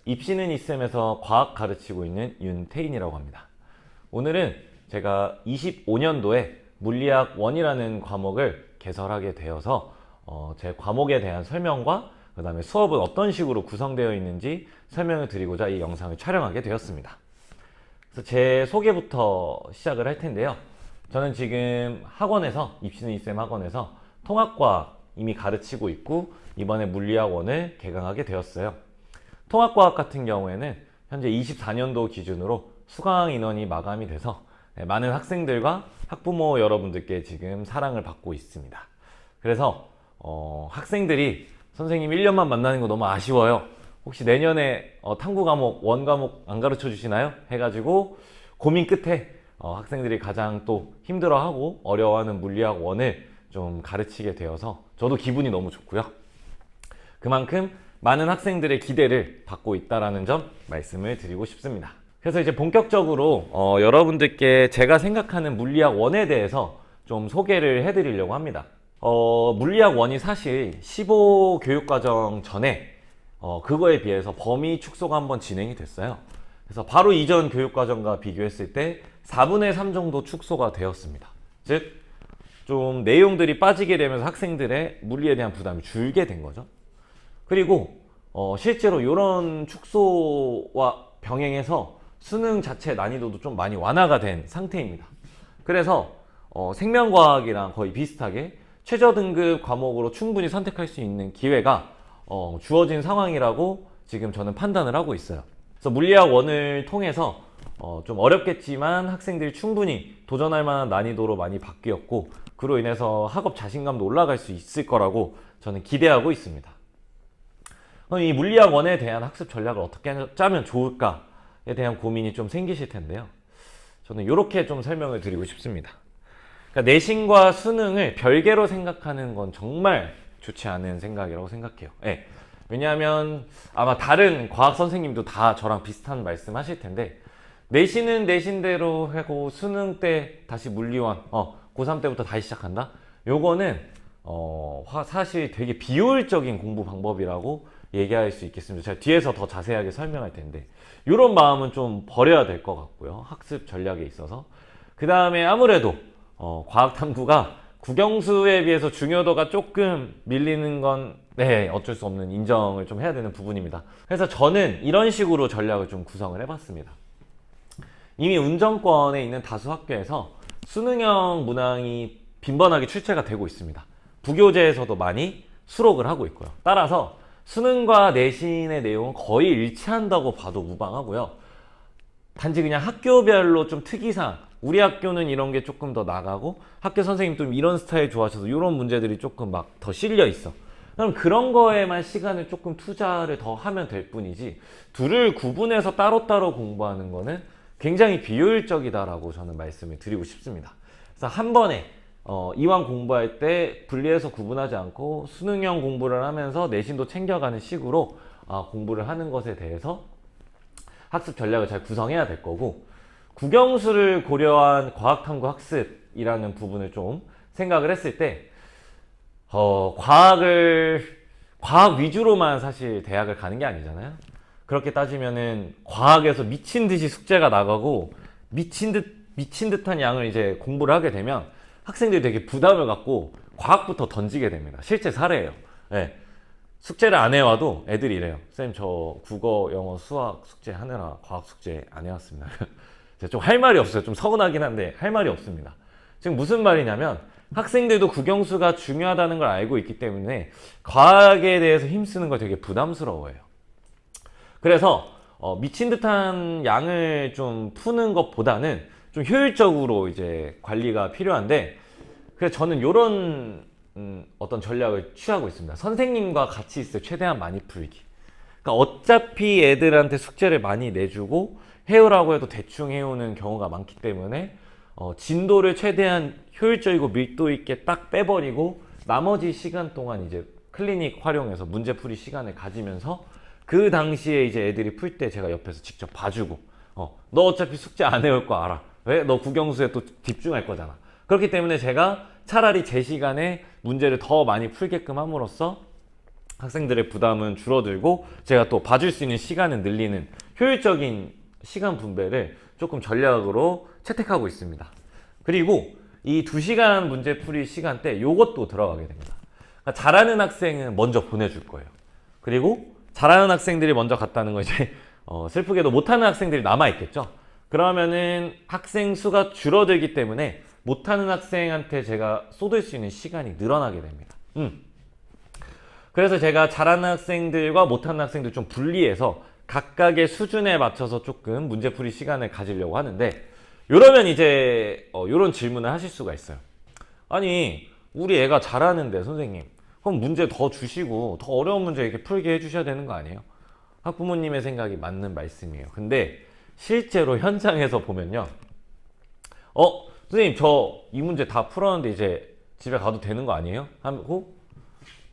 입시는 이쌤에서 과학 가르치고 있는 윤태인이라고 합니다. 오늘은 제가 25년도에 물리학 1이라는 과목을 개설하게 되어서 제 과목에 대한 설명과 그 다음에 수업은 어떤 식으로 구성되어 있는지 설명을 드리고자 이 영상을 촬영하게 되었습니다. 그래서 제 소개부터 시작을 할 텐데요. 저는 지금 학원에서, 입시는 이쌤 학원에서 통합과학 이미 가르치고 있고 이번에 물리학 1을 개강하게 되었어요. 통합과학 같은 경우에는 현재 24년도 기준으로 수강 인원이 마감이 돼서 많은 학생들과 학부모 여러분들께 지금 사랑을 받고 있습니다. 그래서 학생들이 선생님 1년만 만나는 거 너무 아쉬워요. 혹시 내년에 탐구 과목, 원 과목 안 가르쳐 주시나요? 해가지고 고민 끝에 학생들이 가장 또 힘들어하고 어려워하는 물리학 1을 좀 가르치게 되어서 저도 기분이 너무 좋고요. 그만큼 많은 학생들의 기대를 받고 있다는 점 말씀을 드리고 싶습니다. 그래서 이제 본격적으로 여러분들께 제가 생각하는 물리학 1에 대해서 좀 소개를 해드리려고 합니다. 물리학 1이 사실 15 교육과정 전에 그거에 비해서 범위 축소가 한번 진행이 됐어요. 그래서 바로 이전 교육과정과 비교했을 때 4분의 3 정도 축소가 되었습니다. 즉, 좀 내용들이 빠지게 되면서 학생들의 물리에 대한 부담이 줄게 된 거죠. 그리고 실제로 이런 축소와 병행해서 수능 자체 난이도도 좀 많이 완화가 된 상태입니다. 그래서 생명과학이랑 거의 비슷하게 최저 등급 과목으로 충분히 선택할 수 있는 기회가 주어진 상황이라고 지금 저는 판단을 하고 있어요. 그래서 물리학 1을 통해서 좀 어렵겠지만 학생들이 충분히 도전할 만한 난이도로 많이 바뀌었고, 그로 인해서 학업 자신감도 올라갈 수 있을 거라고 저는 기대하고 있습니다. 그럼 이 물리학 1에 대한 학습 전략을 어떻게 짜면 좋을까에 대한 고민이 좀 생기실 텐데요. 저는 이렇게 좀 설명을 드리고 싶습니다. 그러니까 내신과 수능을 별개로 생각하는 건 정말 좋지 않은 생각이라고 생각해요. 네. 왜냐하면 아마 다른 과학 선생님도 다 저랑 비슷한 말씀 하실 텐데, 내신은 내신대로 하고 수능 때 다시 물리원, 고3 때부터 다시 시작한다? 요거는 사실 되게 비효율적인 공부 방법이라고 얘기할 수 있겠습니다. 제가 뒤에서 더 자세하게 설명할 텐데, 이런 마음은 좀 버려야 될 것 같고요. 학습 전략에 있어서. 그 다음에 아무래도 과학탐구가 국영수에 비해서 중요도가 조금 밀리는 건 어쩔 수 없는 인정을 좀 해야 되는 부분입니다. 그래서 저는 이런 식으로 전략을 좀 구성을 해봤습니다. 이미 운정권에 있는 다수 학교에서 수능형 문항이 빈번하게 출제가 되고 있습니다. 부교재에서도 많이 수록을 하고 있고요. 따라서 수능과 내신의 내용은 거의 일치한다고 봐도 무방하고요. 단지 그냥 학교별로 좀 특이사항, 우리 학교는 이런 게 조금 더 나가고 학교 선생님 좀 이런 스타일 좋아하셔서 이런 문제들이 조금 막 더 실려 있어. 그럼 그런 거에만 시간을 조금 투자를 더 하면 될 뿐이지, 둘을 구분해서 따로따로 공부하는 거는 굉장히 비효율적이다라고 저는 말씀을 드리고 싶습니다. 그래서 한 번에 이왕 공부할 때 분리해서 구분하지 않고 수능형 공부를 하면서 내신도 챙겨가는 식으로 공부를 하는 것에 대해서 학습 전략을 잘 구성해야 될 거고, 국영수를 고려한 과학탐구 학습이라는 부분을 좀 생각을 했을 때 과학 위주로만 사실 대학을 가는 게 아니잖아요. 그렇게 따지면은 과학에서 미친 듯이 숙제가 나가고 미친 듯한 양을 이제 공부를 하게 되면 학생들이 되게 부담을 갖고 과학부터 던지게 됩니다. 실제 사례예요. 네. 숙제를 안 해와도 애들이 이래요. 쌤, 저 국어, 영어, 수학 숙제 하느라 과학 숙제 안 해왔습니다. 제가 좀 할 말이 없어요. 좀 서운하긴 한데 할 말이 없습니다. 지금 무슨 말이냐면, 학생들도 국영수가 중요하다는 걸 알고 있기 때문에 과학에 대해서 힘쓰는 걸 되게 부담스러워해요. 그래서 미친 듯한 양을 좀 푸는 것보다는 좀 효율적으로 이제 관리가 필요한데, 그래서 저는 이런 어떤 전략을 취하고 있습니다. 선생님과 같이 있을 때 최대한 많이 풀기. 그러니까 어차피 애들한테 숙제를 많이 내주고 해오라고 해도 대충 해오는 경우가 많기 때문에 진도를 최대한 효율적이고 밀도 있게 딱 빼버리고 나머지 시간 동안 이제 클리닉 활용해서 문제풀이 시간을 가지면서 그 당시에 이제 애들이 풀 때 제가 옆에서 직접 봐주고, 너 어차피 숙제 안 해올 거 알아. 왜? 너 국영수에 또 집중할 거잖아. 그렇기 때문에 제가 차라리 제 시간에 문제를 더 많이 풀게끔 함으로써 학생들의 부담은 줄어들고 제가 또 봐줄 수 있는 시간을 늘리는 효율적인 시간 분배를 조금 전략으로 채택하고 있습니다. 그리고 이 2시간 문제풀이 시간대 요것도 들어가게 됩니다. 그러니까 잘하는 학생은 먼저 보내줄 거예요. 그리고 잘하는 학생들이 먼저 갔다는 거 이제 슬프게도 못하는 학생들이 남아있겠죠. 그러면은 학생 수가 줄어들기 때문에 못하는 학생한테 제가 쏟을 수 있는 시간이 늘어나게 됩니다. 그래서 제가 잘하는 학생들과 못하는 학생들 좀 분리해서 각각의 수준에 맞춰서 조금 문제풀이 시간을 가지려고 하는데, 이러면 이제 이런 질문을 하실 수가 있어요. 아니 우리 애가 잘하는데 선생님 그럼 문제 더 주시고 더 어려운 문제 이렇게 풀게 해주셔야 되는 거 아니에요? 학부모님의 생각이 맞는 말씀이에요. 근데 실제로 현장에서 보면요, 선생님 저 이 문제 다 풀었는데 이제 집에 가도 되는 거 아니에요? 하고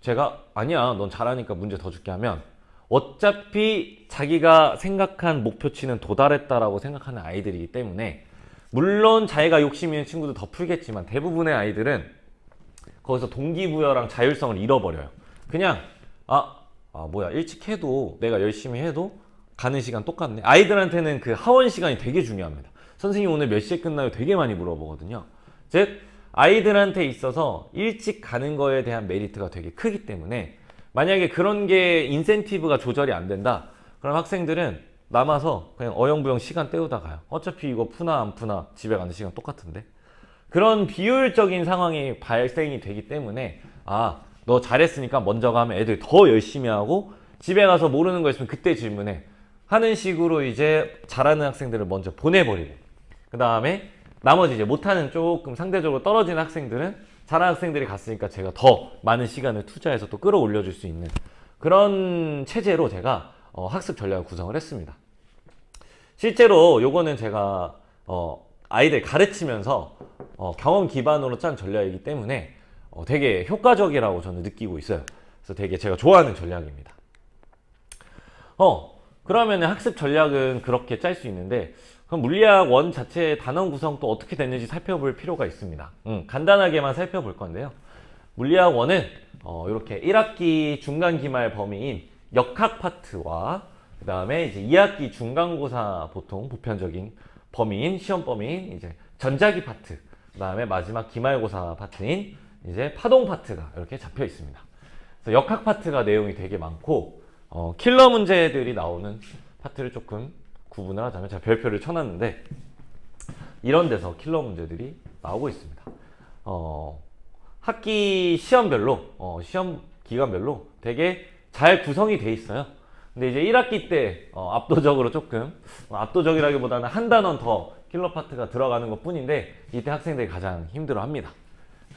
제가 아니야 넌 잘하니까 문제 더 줄게 하면 어차피 자기가 생각한 목표치는 도달했다라고 생각하는 아이들이기 때문에, 물론 자기가 욕심 있는 친구도 더 풀겠지만 대부분의 아이들은 거기서 동기부여랑 자율성을 잃어버려요. 그냥 뭐야 일찍 해도 내가 열심히 해도 가는 시간 똑같네. 아이들한테는 그 하원 시간이 되게 중요합니다. 선생님 오늘 몇 시에 끝나요? 되게 많이 물어보거든요. 즉 아이들한테 있어서 일찍 가는 거에 대한 메리트가 되게 크기 때문에, 만약에 그런 게 인센티브가 조절이 안 된다 그럼 학생들은 남아서 그냥 어영부영 시간 때우다 가요. 어차피 이거 푸나 안 푸나 집에 가는 시간 똑같은데. 그런 비효율적인 상황이 발생이 되기 때문에 너 잘했으니까 먼저 가면 애들 더 열심히 하고 집에 가서 모르는 거 있으면 그때 질문해 하는 식으로 이제 잘하는 학생들을 먼저 보내버리고, 그 다음에 나머지 이제 못하는 조금 상대적으로 떨어진 학생들은 잘하는 학생들이 갔으니까 제가 더 많은 시간을 투자해서 또 끌어올려 줄 수 있는 그런 체제로 제가 학습 전략을 구성을 했습니다. 실제로 요거는 제가 아이들 가르치면서 경험 기반으로 짠 전략이기 때문에 되게 효과적이라고 저는 느끼고 있어요. 그래서 되게 제가 좋아하는 전략입니다. 그러면 학습 전략은 그렇게 짤 수 있는데, 그럼 물리학 원 자체의 단원 구성도 어떻게 됐는지 살펴볼 필요가 있습니다. 간단하게만 살펴볼 건데요. 물리학 원은 이렇게 1학기 중간 기말 범위인 역학 파트와 그 다음에 이제 2학기 중간고사 보통 보편적인 범위인 시험 범위인 이제 전자기 파트, 그 다음에 마지막 기말고사 파트인 이제 파동 파트가 이렇게 잡혀 있습니다. 그래서 역학 파트가 내용이 되게 많고 킬러 문제들이 나오는 파트를 조금 구분을 하자면 제가 별표를 쳐놨는데, 이런 데서 킬러 문제들이 나오고 있습니다. 학기 시험별로 시험 기간별로 되게 잘 구성이 돼 있어요. 근데 이제 1학기 때 압도적으로 조금 압도적이라기보다는 한 단원 더 킬러 파트가 들어가는 것 뿐인데 이때 학생들이 가장 힘들어 합니다.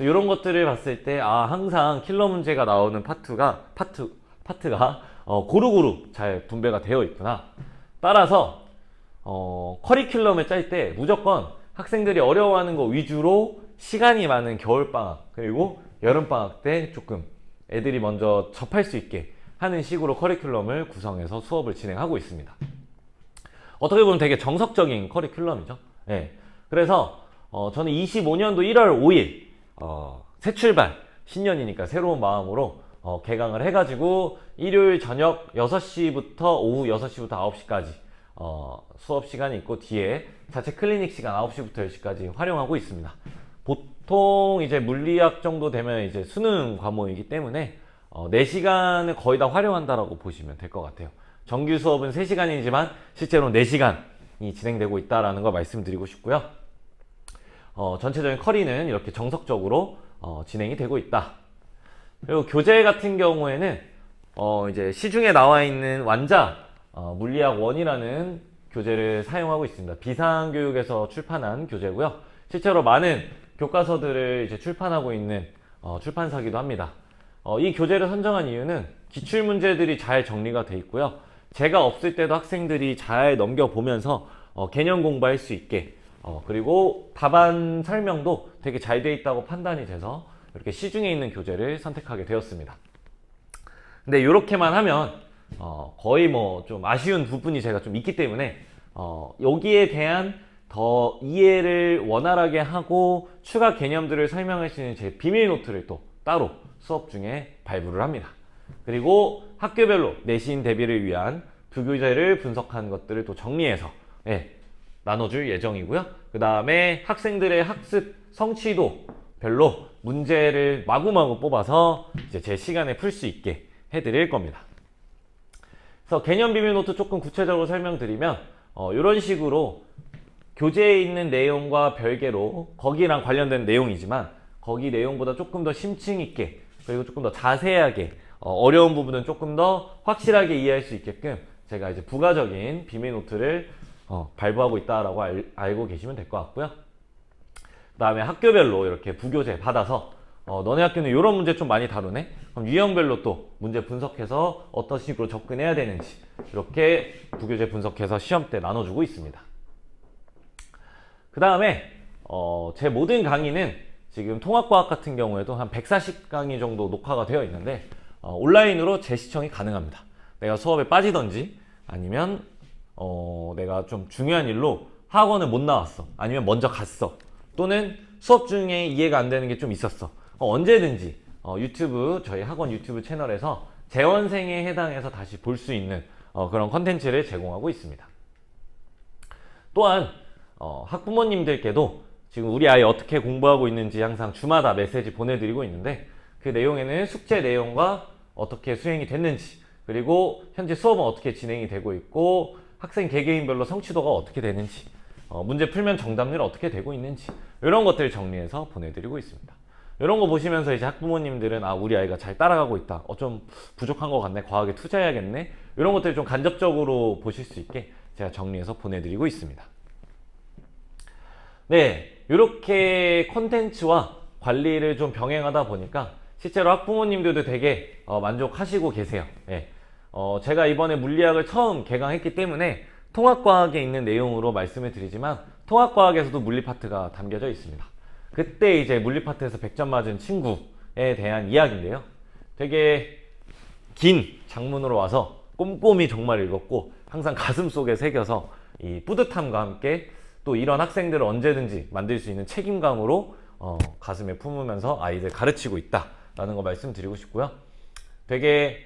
이런 것들을 봤을 때 항상 킬러 문제가 나오는 파트가 고루고루 잘 분배가 되어 있구나. 따라서 커리큘럼을 짤 때 무조건 학생들이 어려워하는 거 위주로 시간이 많은 겨울방학 그리고 여름방학 때 조금 애들이 먼저 접할 수 있게 하는 식으로 커리큘럼을 구성해서 수업을 진행하고 있습니다. 어떻게 보면 되게 정석적인 커리큘럼이죠. 네. 그래서 저는 25년도 1월 5일 새 출발, 신년이니까 새로운 마음으로 개강을 해가지고 일요일 저녁 6시부터 오후 6시부터 9시까지 수업 시간이 있고 뒤에 자체 클리닉 시간 9시부터 10시까지 활용하고 있습니다. 보통 이제 물리학 정도 되면 이제 수능 과목이기 때문에 4시간을 거의 다 활용한다라고 보시면 될 것 같아요. 정규 수업은 3시간이지만 실제로 4시간이 진행되고 있다는 걸 말씀드리고 싶고요. 전체적인 커리는 이렇게 정석적으로 진행이 되고 있다. 그리고 교재 같은 경우에는 이제 시중에 나와 있는 완자 물리학 원이라는 교재를 사용하고 있습니다. 비상교육에서 출판한 교재고요. 실제로 많은 교과서들을 이제 출판하고 있는 출판사기도 합니다. 이 교재를 선정한 이유는 기출문제들이 잘 정리가 돼 있고요. 제가 없을 때도 학생들이 잘 넘겨보면서 개념 공부할 수 있게 그리고 답안 설명도 되게 잘 돼 있다고 판단이 돼서 이렇게 시중에 있는 교재를 선택하게 되었습니다. 근데 이렇게만 하면 거의 뭐 좀 아쉬운 부분이 제가 좀 있기 때문에 여기에 대한 더 이해를 원활하게 하고 추가 개념들을 설명할 수 있는 제 비밀 노트를 또 따로 수업 중에 발부를 합니다. 그리고 학교별로 내신 대비를 위한 부교재를 분석한 것들을 또 정리해서 나눠줄 예정이고요. 그 다음에 학생들의 학습 성취도별로 문제를 마구마구 뽑아서 이제 제 시간에 풀 수 있게 해드릴 겁니다. 그래서 개념 비밀 노트 조금 구체적으로 설명드리면 이런 식으로 교재에 있는 내용과 별개로 거기랑 관련된 내용이지만 거기 내용보다 조금 더 심층 있게 그리고 조금 더 자세하게 어려운 부분은 조금 더 확실하게 이해할 수 있게끔 제가 이제 부가적인 비밀 노트를 발부하고 있다라고 알고 계시면 될 것 같고요. 그 다음에 학교별로 이렇게 부교재 받아서 너네 학교는 이런 문제 좀 많이 다루네? 그럼 유형별로 또 문제 분석해서 어떤 식으로 접근해야 되는지 이렇게 부교재 분석해서 시험 때 나눠주고 있습니다. 그 다음에 제 모든 강의는 지금 통합과학 같은 경우에도 한 140강의 정도 녹화가 되어 있는데 온라인으로 재시청이 가능합니다. 내가 수업에 빠지던지 아니면 내가 좀 중요한 일로 학원을 못 나왔어. 아니면 먼저 갔어. 또는 수업 중에 이해가 안 되는 게 좀 있었어. 언제든지 유튜브 저희 학원 유튜브 채널에서 재원생에 해당해서 다시 볼 수 있는 그런 컨텐츠를 제공하고 있습니다. 또한 학부모님들께도 지금 우리 아이 어떻게 공부하고 있는지 항상 주마다 메시지 보내드리고 있는데 그 내용에는 숙제 내용과 어떻게 수행이 됐는지 그리고 현재 수업은 어떻게 진행이 되고 있고 학생 개개인별로 성취도가 어떻게 되는지 문제 풀면 정답률 어떻게 되고 있는지 이런 것들을 정리해서 보내드리고 있습니다. 이런 거 보시면서 이제 학부모님들은 우리 아이가 잘 따라가고 있다. 좀 부족한 것 같네. 과학에 투자해야겠네. 이런 것들을 좀 간접적으로 보실 수 있게 제가 정리해서 보내드리고 있습니다. 네, 이렇게 콘텐츠와 관리를 좀 병행하다 보니까 실제로 학부모님들도 되게 만족하시고 계세요. 제가 이번에 물리학을 처음 개강했기 때문에 통합과학에 있는 내용으로 말씀을 드리지만 통합과학에서도 물리 파트가 담겨져 있습니다. 그때 이제 물리 파트에서 100점 맞은 친구에 대한 이야기인데요. 되게 긴 장문으로 와서 꼼꼼히 정말 읽었고 항상 가슴 속에 새겨서 이 뿌듯함과 함께 또 이런 학생들을 언제든지 만들 수 있는 책임감으로 가슴에 품으면서 아이들 가르치고 있다라는 거 말씀드리고 싶고요. 되게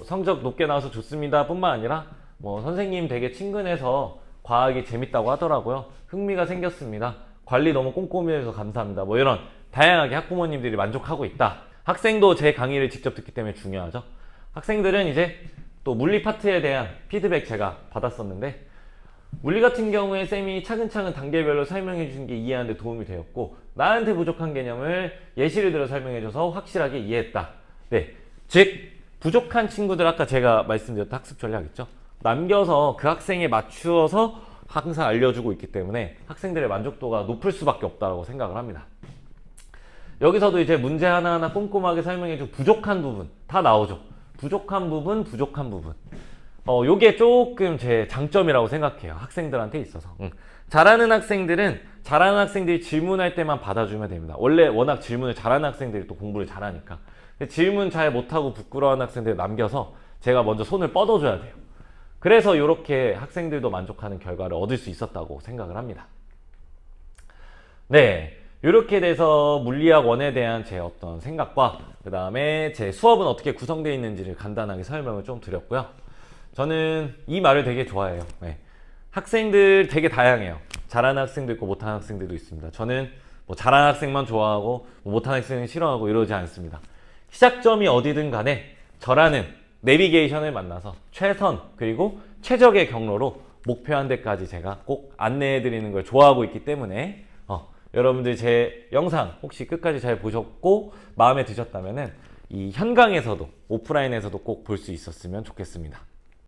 성적 높게 나와서 좋습니다 뿐만 아니라 선생님 되게 친근해서 과학이 재밌다고 하더라고요. 흥미가 생겼습니다. 관리 너무 꼼꼼히 해서 감사합니다. 이런 다양하게 학부모님들이 만족하고 있다. 학생도 제 강의를 직접 듣기 때문에 중요하죠. 학생들은 이제 또 물리 파트에 대한 피드백 제가 받았었는데 물리 같은 경우에 쌤이 차근차근 단계별로 설명해 주신 게 이해하는 데 도움이 되었고 나한테 부족한 개념을 예시를 들어 설명해 줘서 확실하게 이해했다. 네, 즉 부족한 친구들 아까 제가 말씀드렸던 학습 전략 있죠? 남겨서 그 학생에 맞추어서 항상 알려주고 있기 때문에 학생들의 만족도가 높을 수밖에 없다고 생각을 합니다. 여기서도 이제 문제 하나하나 꼼꼼하게 설명해주고 부족한 부분 다 나오죠. 부족한 부분. 요게 조금 제 장점이라고 생각해요. 학생들한테 있어서. 잘하는 학생들이 질문할 때만 받아주면 됩니다. 원래 워낙 질문을 잘하는 학생들이 또 공부를 잘하니까. 질문 잘 못하고 부끄러워하는 학생들 남겨서 제가 먼저 손을 뻗어줘야 돼요. 그래서 이렇게 학생들도 만족하는 결과를 얻을 수 있었다고 생각을 합니다. 네, 이렇게 돼서 물리학 1에 대한 제 어떤 생각과 그 다음에 제 수업은 어떻게 구성되어 있는지를 간단하게 설명을 좀 드렸고요. 저는 이 말을 되게 좋아해요. 학생들 되게 다양해요. 잘하는 학생도 있고 못하는 학생들도 있습니다. 저는 잘하는 학생만 좋아하고 못하는 학생은 싫어하고 이러지 않습니다. 시작점이 어디든 간에 저라는 내비게이션을 만나서 최선 그리고 최적의 경로로 목표한 데까지 제가 꼭 안내해 드리는 걸 좋아하고 있기 때문에 여러분들 제 영상 혹시 끝까지 잘 보셨고 마음에 드셨다면은 이 현강에서도 오프라인에서도 꼭 볼 수 있었으면 좋겠습니다.